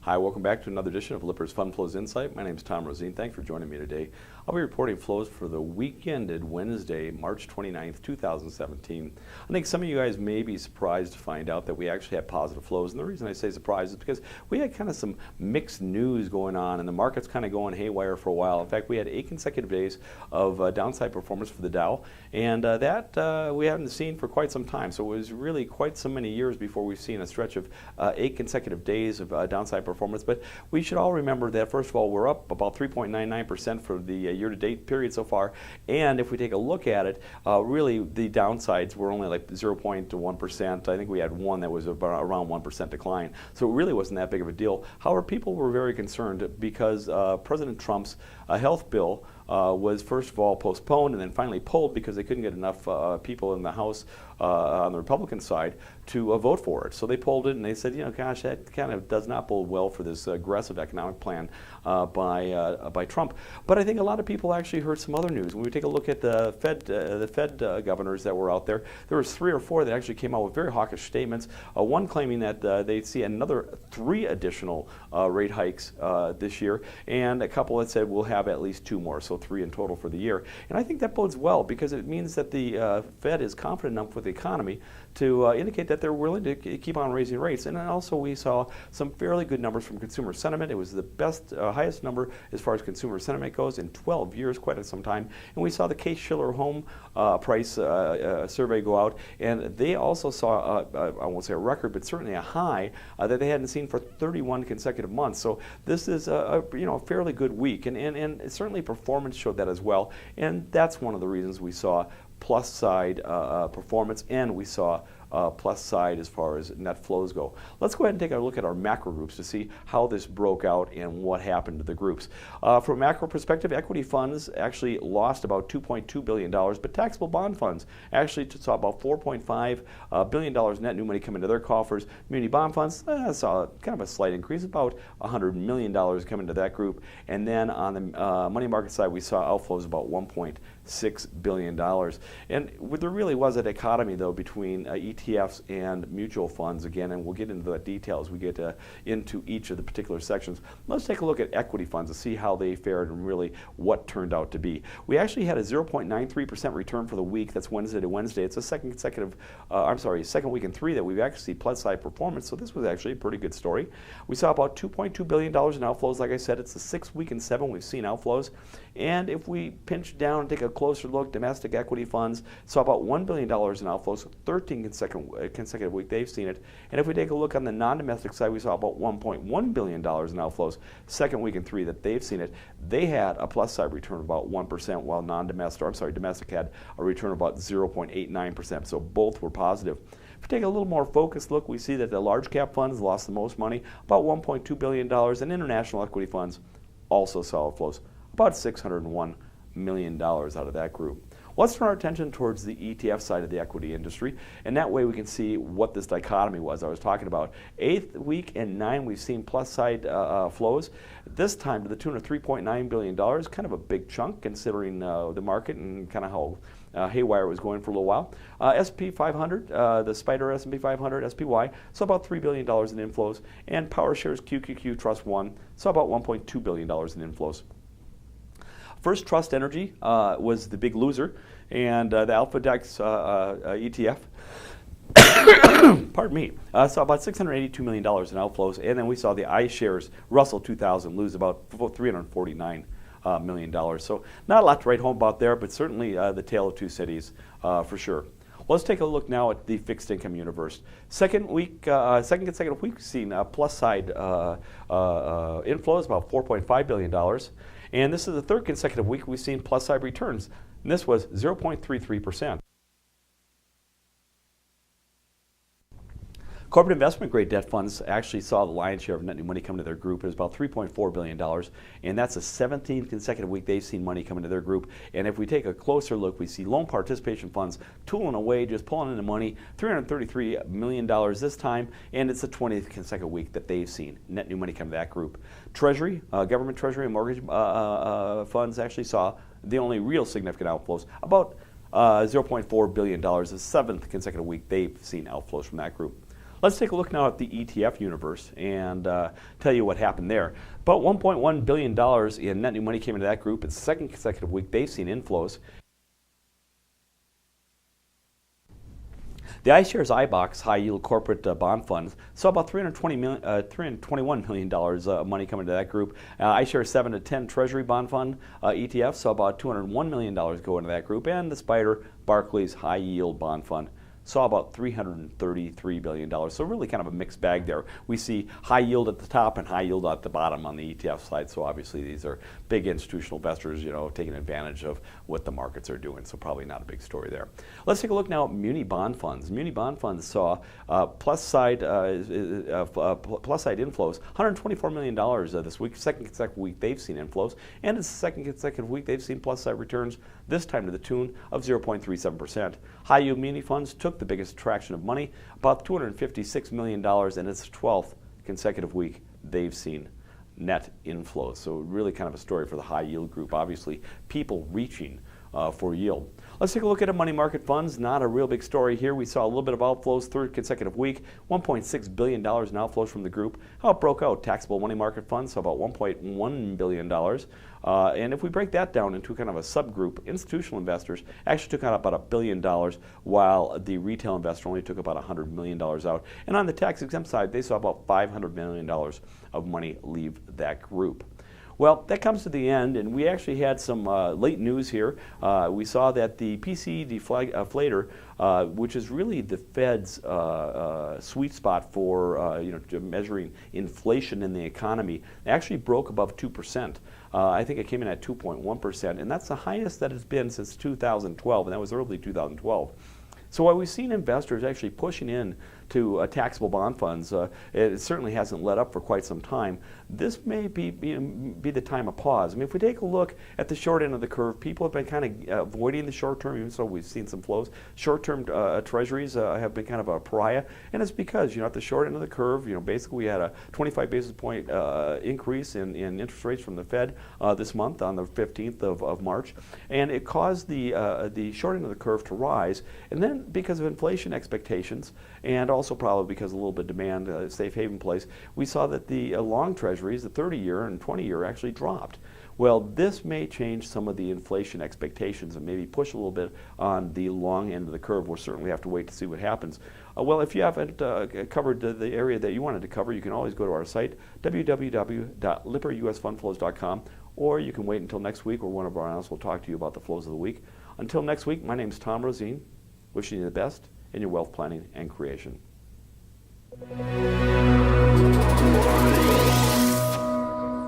Hi, welcome back to another edition of Lipper's Fund Flows Insight. My name is Tom Roseen. Thanks for joining me today. I'll be reporting flows for the week ended Wednesday, March 29th, 2017. I think some of you guys may be surprised to find out that we actually had positive flows. And the reason I say surprised is because we had kind of some mixed news going on and the market's kind of going haywire for a while. In fact, we had 8 consecutive days of downside performance for the Dow, and that we haven't seen for quite some time. So it was really quite so many years before we've seen a stretch of 8 consecutive days of downside performance. But we should all remember that, first of all, we're up about 3.99% for the year-to-date period so far. And if we take a look at it, really the downsides were only like 0.1%. I think we had one that was about around 1% decline. So it really wasn't that big of a deal. However, people were very concerned because President Trump's health bill was first of all postponed and then finally pulled because they couldn't get enough people in the House on the Republican side to vote for it. So they pulled it and they said, you know, gosh, that kind of does not bode well for this aggressive economic plan by Trump. But I think a lot of people actually heard some other news. When we take a look at the Fed governors that were out there, there was 3 or 4 that actually came out with very hawkish statements. One claiming that they'd see another 3 additional rate hikes this year, and a couple that said we'll have at least 2 more, so 3 in total for the year. And I think that bodes well because it means that the Fed is confident enough with the economy to indicate that they're willing to keep on raising rates. And then also we saw some fairly good numbers from consumer sentiment. It was the best, highest number as far as consumer sentiment goes in 12 years, quite some time. And we saw the Case-Shiller home price survey go out, and they also saw, I won't say a record, but certainly a high that they hadn't seen for 31 consecutive months. So this is a fairly good week, and certainly performance showed that as well. And that's one of the reasons we saw plus side performance, and we saw plus side as far as net flows go. Let's go ahead and take a look at our macro groups to see how this broke out and what happened to the groups. From a macro perspective, equity funds actually lost about $2.2 billion, but taxable bond funds actually saw about $4.5 billion net new money come into their coffers. Muni bond funds saw kind of a slight increase, about $100 million come into that group. And then on the money market side, we saw outflows about $1.6 billion. And there really was a dichotomy, though, between ETFs and mutual funds again, and we'll get into the details as we get into each of the particular sections. Let's take a look at equity funds to see how they fared and really what turned out to be. We actually had a 0.93% return for the week. That's Wednesday to Wednesday. It's a second week in 3 that we've actually seen plus side performance, so this was actually a pretty good story. We saw about $2.2 billion in outflows. Like I said, it's the 6th week in 7 we've seen outflows. And if we pinch down and take a closer look, domestic equity funds saw about $1 billion in outflows, 13 consecutive week they've seen it. And if we take a look on the non-domestic side, we saw about $1.1 billion in outflows, 2nd week in 3 that they've seen it. They had a plus side return of about 1%, while domestic had a return of about 0.89%. So both were positive. If we take a little more focused look, we see that the large cap funds lost the most money, about $1.2 billion, and international equity funds also saw outflows, about $601 million out of that group. Let's turn our attention towards the ETF side of the equity industry, and that way we can see what this dichotomy was I was talking about. 8th week and 9, we've seen plus side flows, this time to the tune of $3.9 billion, kind of a big chunk considering the market and kind of how haywire was going for a little while. S&P 500, the Spider S&P 500, SPY, saw about $3 billion in inflows, and PowerShares QQQ Trust 1 saw about $1.2 billion in inflows. First Trust Energy was the big loser, and the AlphaDex ETF pardon me, saw about $682 million in outflows, and then we saw the iShares Russell 2000 lose about $349 million. So not a lot to write home about there, but certainly the tale of two cities for sure. Let's take a look now at the fixed income universe. Second consecutive week, we've seen plus side inflows, about $4.5 billion. And this is the 3rd consecutive week we've seen plus side returns, and this was 0.33%. Corporate investment grade debt funds actually saw the lion's share of net new money come to their group. It was about $3.4 billion, and that's the 17th consecutive week they've seen money come into their group. And if we take a closer look, we see loan participation funds tooling away, just pulling in the money, $333 million this time, and it's the 20th consecutive week that they've seen net new money come to that group. Treasury, government treasury and mortgage funds actually saw the only real significant outflows, about $0.4 billion, the 7th consecutive week they've seen outflows from that group. Let's take a look now at the ETF Universe and tell you what happened there. About $1.1 billion in net new money came into that group. It's the 2nd consecutive week they've seen inflows. The iShares iBox high yield corporate bond funds saw about $321 million of money come into that group. iShares 7 to 10 Treasury bond fund ETF saw about $201 million go into that group. And the Spider Barclays high yield bond fund saw about $333 billion. So really kind of a mixed bag there. We see high yield at the top and high yield at the bottom on the ETF side. So obviously these are big institutional investors, taking advantage of what the markets are doing. So probably not a big story there. Let's take a look now at muni bond funds. Muni bond funds saw plus side inflows, $124 million this week, 2nd consecutive week they've seen inflows, and it's the 2nd consecutive week they've seen plus side returns, this time to the tune of 0.37%. High yield muni funds took the biggest attraction of money, about $256 million, and it's the 12th consecutive week they've seen net inflows. So really kind of a story for the high yield group. Obviously, people reaching for yield. Let's take a look at money market funds. Not a real big story here. We saw a little bit of outflows, 3rd consecutive week, $1.6 billion in outflows from the group. How it broke out, taxable money market funds, so about $1.1 billion. And if we break that down into kind of a subgroup, institutional investors actually took out about $1 billion, while the retail investor only took about $100 million out. And on the tax exempt side, they saw about $500 million of money leave that group. Well, that comes to the end, and we actually had some late news here. We saw that the PCE deflator, which is really the Fed's sweet spot for measuring inflation in the economy, actually broke above 2%. I think it came in at 2.1%, and that's the highest that it's been since 2012, and that was early 2012. So while we've seen investors actually pushing in to taxable bond funds, it certainly hasn't let up for quite some time. This may be the time of pause. I mean, if we take a look at the short end of the curve, people have been kind of avoiding the short term, even so we've seen some flows. Short-term treasuries have been kind of a pariah, and it's because, at the short end of the curve, basically we had a 25 basis point increase in interest rates from the Fed this month on the 15th of March, and it caused the short end of the curve to rise, and then because of inflation expectations, and also probably because a little bit of demand, safe haven place, we saw that the long treasuries, the 30-year and 20-year, actually dropped. Well, this may change some of the inflation expectations and maybe push a little bit on the long end of the curve. We'll certainly have to wait to see what happens. Well, if you haven't covered the area that you wanted to cover, you can always go to our site, www.lipperusfundflows.com, or you can wait until next week where one of our analysts will talk to you about the flows of the week. Until next week, my name is Tom Roseen, wishing you the best in your wealth planning and creation.